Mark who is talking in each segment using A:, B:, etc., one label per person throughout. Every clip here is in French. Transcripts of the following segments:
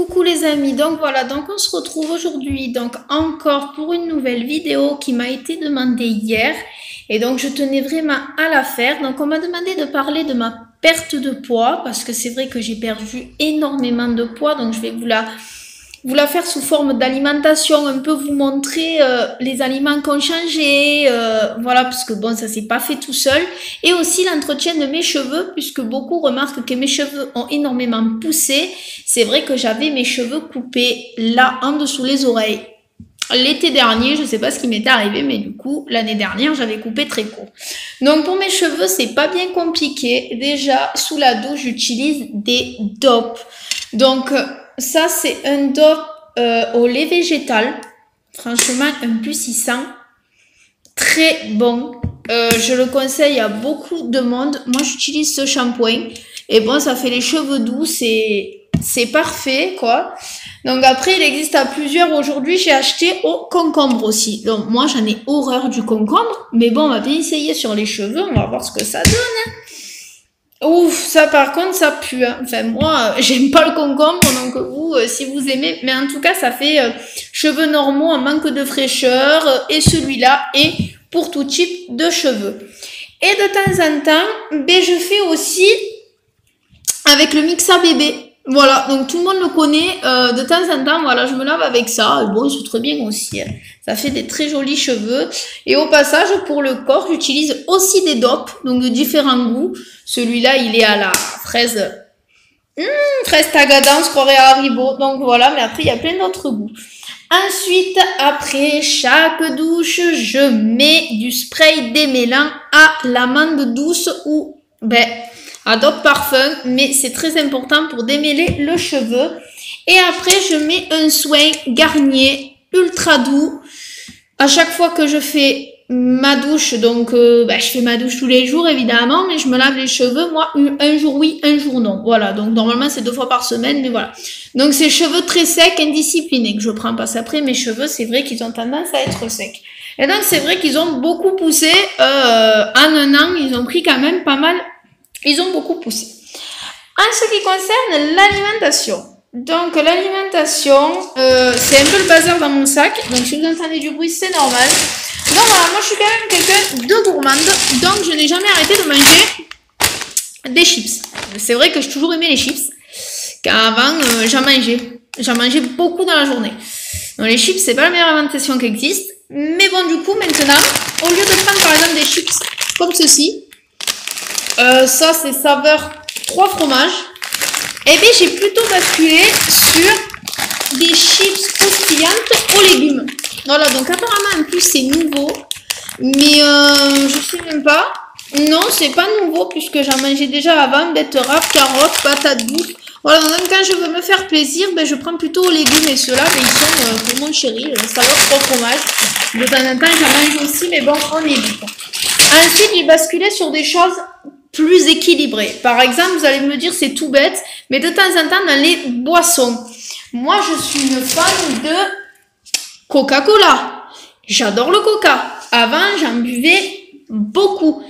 A: Coucou les amis, donc voilà, donc on se retrouve aujourd'hui donc encore pour une nouvelle vidéo qui m'a été demandée hier et donc je tenais vraiment à la faire. Donc on m'a demandé de parler de ma perte de poids parce que c'est vrai que j'ai perdu énormément de poids, donc je vais vous la faire sous forme d'alimentation, un peu vous montrer les aliments qui ont changé, voilà, parce que bon, ça s'est pas fait tout seul. Et aussi l'entretien de mes cheveux, puisque beaucoup remarquent que mes cheveux ont énormément poussé. C'est vrai que j'avais mes cheveux coupés là, en dessous les oreilles. L'été dernier, je sais pas ce qui m'était arrivé, mais du coup, l'année dernière, j'avais coupé très court. Donc pour mes cheveux, c'est pas bien compliqué. Déjà, sous la douche, j'utilise des dopes. Donc ça, c'est un dope au lait végétal. Franchement, un puissant. Très bon. Je le conseille à beaucoup de monde. Moi, j'utilise ce shampoing. Et bon, ça fait les cheveux doux. C'est parfait, quoi. Donc après, il existe à plusieurs. Aujourd'hui, j'ai acheté au concombre aussi. Donc moi, j'en ai horreur du concombre. Mais bon, on va bien essayer sur les cheveux. On va voir ce que ça donne, hein. Ouf, ça par contre, ça pue, hein. Enfin, moi, j'aime pas le concombre, donc vous, si vous aimez, mais en tout cas, ça fait cheveux normaux en manque de fraîcheur, et celui-là est pour tout type de cheveux. Et de temps en temps, ben, je fais aussi avec le Mixa bébé. Voilà, donc tout le monde le connaît, de temps en temps, voilà, je me lave avec ça, et bon, c'est très bien aussi, hein. Ça fait des très jolis cheveux. Et au passage, pour le corps, j'utilise aussi des dopes, donc de différents goûts. Celui-là, il est à la fraise, fraise Tagada, je croirais à Haribo, donc voilà, mais après, il y a plein d'autres goûts. Ensuite, après chaque douche, je mets du spray démêlant à l'amande douce ou, ben, à d'autres parfums, mais c'est très important pour démêler le cheveu. Et après, je mets un soin Garnier ultra doux. À chaque fois que je fais ma douche, donc je fais ma douche tous les jours évidemment, mais je me lave les cheveux, moi, un jour oui, un jour non. Voilà, donc normalement c'est 2 fois par semaine, mais voilà. Donc c'est cheveux très secs, indisciplinés que je prends, parce qu'après mes cheveux, c'est vrai qu'ils ont tendance à être secs. Et donc c'est vrai qu'ils ont beaucoup poussé, en un an, ils ont pris quand même pas mal. Ils ont beaucoup poussé. En ce qui concerne l'alimentation, donc l'alimentation, c'est un peu le bazar dans mon sac, donc si vous entendez du bruit, c'est normal. Donc voilà, moi je suis quand même quelqu'un de gourmande, donc je n'ai jamais arrêté de manger des chips. C'est vrai que j'ai toujours aimé les chips, car avant j'en mangeais beaucoup dans la journée. Donc les chips, c'est pas la meilleure alimentation qui existe, mais bon du coup maintenant, au lieu de prendre par exemple des chips comme ceci, ça c'est saveur 3 fromages, et bien j'ai plutôt basculé sur des chips croustillantes aux légumes. Voilà, donc apparemment en plus c'est nouveau, mais je sais même pas. Non, c'est pas nouveau puisque j'en mangeais déjà avant, betteraves, carottes, patates douces. Voilà, donc même quand je veux me faire plaisir, ben je prends plutôt aux légumes, et ceux-là, ben, ils sont pour mon chéri, saveur 3 fromages. De temps en temps j'en mange aussi, mais bon, on évite. Ensuite, j'ai basculé sur des choses plus équilibrées. Par exemple, vous allez me dire c'est tout bête, mais de temps en temps dans les boissons. Moi, je suis une fan de Coca-Cola. J'adore le Coca. Avant, j'en buvais beaucoup.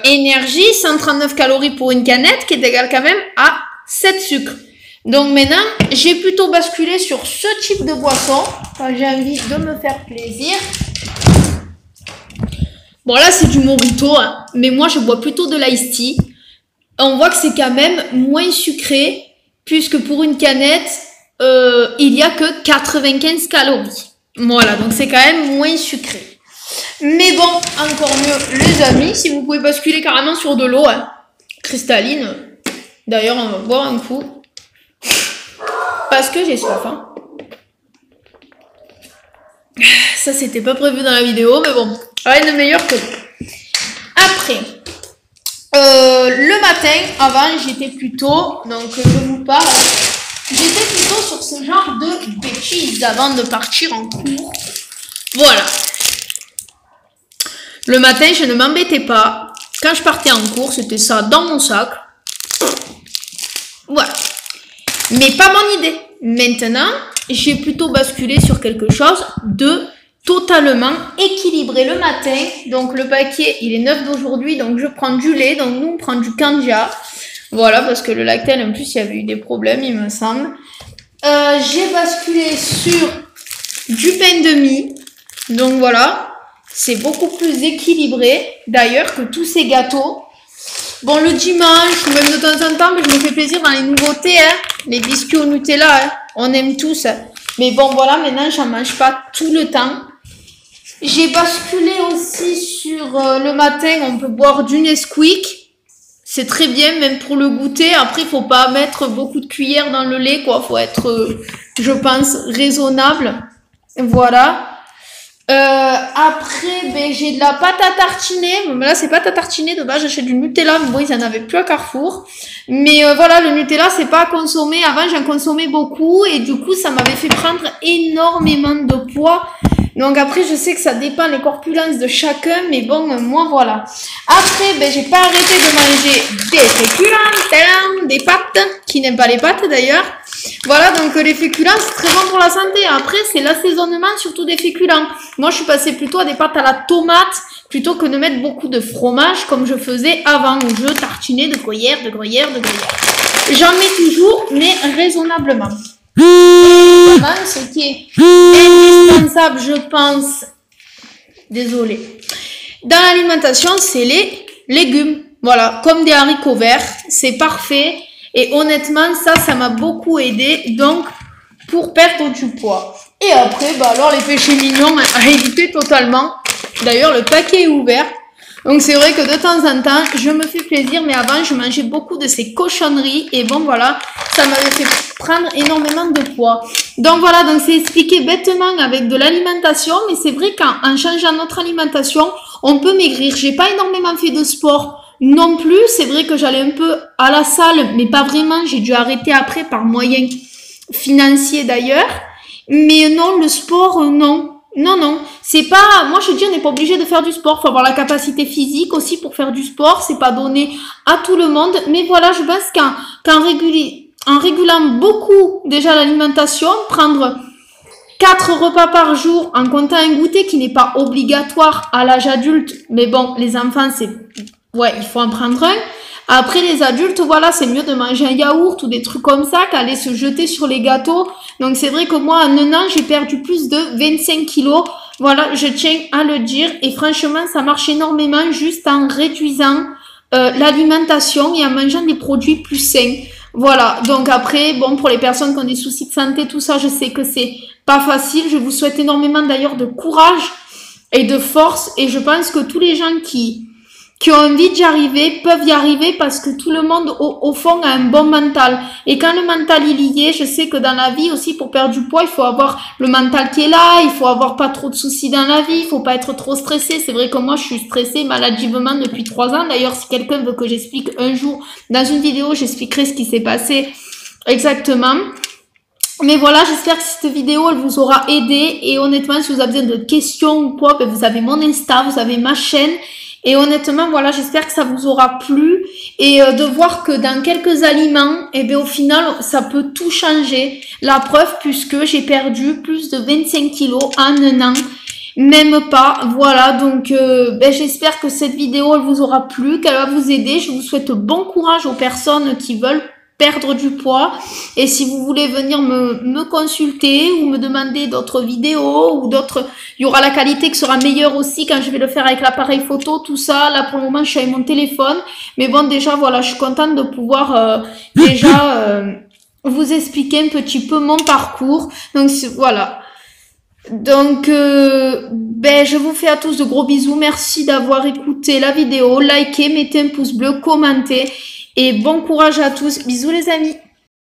A: Énergie, 139 calories pour une canette, qui est égale quand même à 7 sucres. Donc maintenant, j'ai plutôt basculé sur ce type de boisson quand j'ai envie de me faire plaisir. Bon là, c'est du Mojito, hein, mais moi, je bois plutôt de l'Ice Tea. On voit que c'est quand même moins sucré, puisque pour une canette, il y a que 95 calories. Voilà, donc c'est quand même moins sucré. Mais bon, encore mieux, les amis, si vous pouvez basculer carrément sur de l'eau, hein, cristalline. D'ailleurs, on va boire un coup. Parce que j'ai soif, hein. Ça, c'était pas prévu dans la vidéo, mais bon, rien de meilleur que vous. Après, le matin, avant, j'étais plutôt, donc je vous parle, j'étais plutôt sur ce genre de bêtises avant de partir en cours. Voilà. Le matin, je ne m'embêtais pas. Quand je partais en cours, c'était ça dans mon sac. Voilà. Mais pas mon idée. Maintenant, j'ai plutôt basculé sur quelque chose de totalement équilibré le matin. Donc le paquet, il est 9 d'aujourd'hui, donc je prends du lait. Donc nous, on prend du Candia. Voilà, parce que le Lactel, en plus, il y avait eu des problèmes, il me semble. J'ai basculé sur du pain de mie. Donc voilà, c'est beaucoup plus équilibré, d'ailleurs, que tous ces gâteaux. Bon, le dimanche, ou même de temps en temps, je me fais plaisir dans les nouveautés, hein. Les biscuits au Nutella, hein. On aime tous. Mais bon, voilà, maintenant, j'en mange pas tout le temps. J'ai basculé aussi sur le matin, on peut boire du Nesquik. C'est très bien, même pour le goûter. Après, il faut pas mettre beaucoup de cuillères dans le lait, quoi. Faut être, je pense, raisonnable. Voilà. Après, ben, j'ai de la pâte à tartiner. Mais là, c'est pâte à tartiner. De base, j'achète du Nutella. Mais bon, ils en avaient plus à Carrefour. Mais voilà, le Nutella, c'est pas à consommer. Avant, j'en consommais beaucoup. Et du coup, ça m'avait fait prendre énormément de poids. Donc après, je sais que ça dépend les corpulences de chacun, mais bon, moi, voilà. Après, ben, j'ai pas arrêté de manger des féculents, des pâtes, qui n'aiment pas les pâtes d'ailleurs. Voilà, donc les féculents, c'est très bon pour la santé. Après, c'est l'assaisonnement, surtout des féculents. Moi, je suis passée plutôt à des pâtes à la tomate, plutôt que de mettre beaucoup de fromage, comme je faisais avant, où je tartinais de gruyère. J'en mets toujours, mais raisonnablement. Vraiment, ce qui est indispensable, je pense, désolé, dans l'alimentation, c'est les légumes. Voilà, comme des haricots verts, c'est parfait. Et honnêtement, ça m'a beaucoup aidé, donc, pour perdre du poids. Et après, bah alors, les péchés mignons à éviter totalement. D'ailleurs, le paquet est ouvert. Donc, c'est vrai que de temps en temps, je me fais plaisir, mais avant, je mangeais beaucoup de ces cochonneries. Et bon, voilà, ça m'avait fait prendre énormément de poids. Donc, voilà, donc c'est expliqué bêtement avec de l'alimentation. Mais c'est vrai qu'en changeant notre alimentation, on peut maigrir. J'ai pas énormément fait de sport non plus. C'est vrai que j'allais un peu à la salle, mais pas vraiment. J'ai dû arrêter après par moyen financier d'ailleurs. Mais non, le sport, non. Non, c'est pas, moi je dis on n'est pas obligé de faire du sport, faut avoir la capacité physique aussi pour faire du sport, c'est pas donné à tout le monde, mais voilà, je pense qu'en régulant beaucoup déjà l'alimentation, prendre 4 repas par jour en comptant un goûter qui n'est pas obligatoire à l'âge adulte, mais bon, les enfants c'est, ouais, il faut en prendre un. Après, les adultes, voilà, c'est mieux de manger un yaourt ou des trucs comme ça qu'aller se jeter sur les gâteaux. Donc, c'est vrai que moi, en un an, j'ai perdu plus de 25 kilos. Voilà, je tiens à le dire. Et franchement, ça marche énormément juste en réduisant l'alimentation et en mangeant des produits plus sains. Voilà, donc après, bon, pour les personnes qui ont des soucis de santé, tout ça, je sais que c'est pas facile. Je vous souhaite énormément d'ailleurs de courage et de force. Et je pense que tous les gens qui ont envie d'y arriver, peuvent y arriver parce que tout le monde, au fond, a un bon mental. Et quand le mental, il y est, je sais que dans la vie aussi, pour perdre du poids, il faut avoir le mental qui est là, il faut avoir pas trop de soucis dans la vie, il faut pas être trop stressé. C'est vrai que moi, je suis stressée maladivement depuis 3 ans. D'ailleurs, si quelqu'un veut que j'explique un jour, dans une vidéo, j'expliquerai ce qui s'est passé exactement. Mais voilà, j'espère que cette vidéo, elle vous aura aidé. Et honnêtement, si vous avez besoin de questions ou quoi, ben vous avez mon Insta, vous avez ma chaîne. Et honnêtement, voilà, j'espère que ça vous aura plu et de voir que dans quelques aliments, eh bien, au final, ça peut tout changer. La preuve, puisque j'ai perdu plus de 25 kilos en un an, même pas. Voilà, donc ben, j'espère que cette vidéo, elle vous aura plu, qu'elle va vous aider. Je vous souhaite bon courage aux personnes qui veulent perdre du poids. Et si vous voulez venir me consulter ou me demander d'autres vidéos ou d'autres, il y aura la qualité qui sera meilleure aussi quand je vais le faire avec l'appareil photo, tout ça. Là, pour le moment, je suis avec mon téléphone. Mais bon, déjà, voilà, je suis contente de pouvoir vous expliquer un petit peu mon parcours. Donc, voilà. Donc, ben, je vous fais à tous de gros bisous. Merci d'avoir écouté la vidéo. Likez, mettez un pouce bleu, commentez. Et bon courage à tous. Bisous les amis.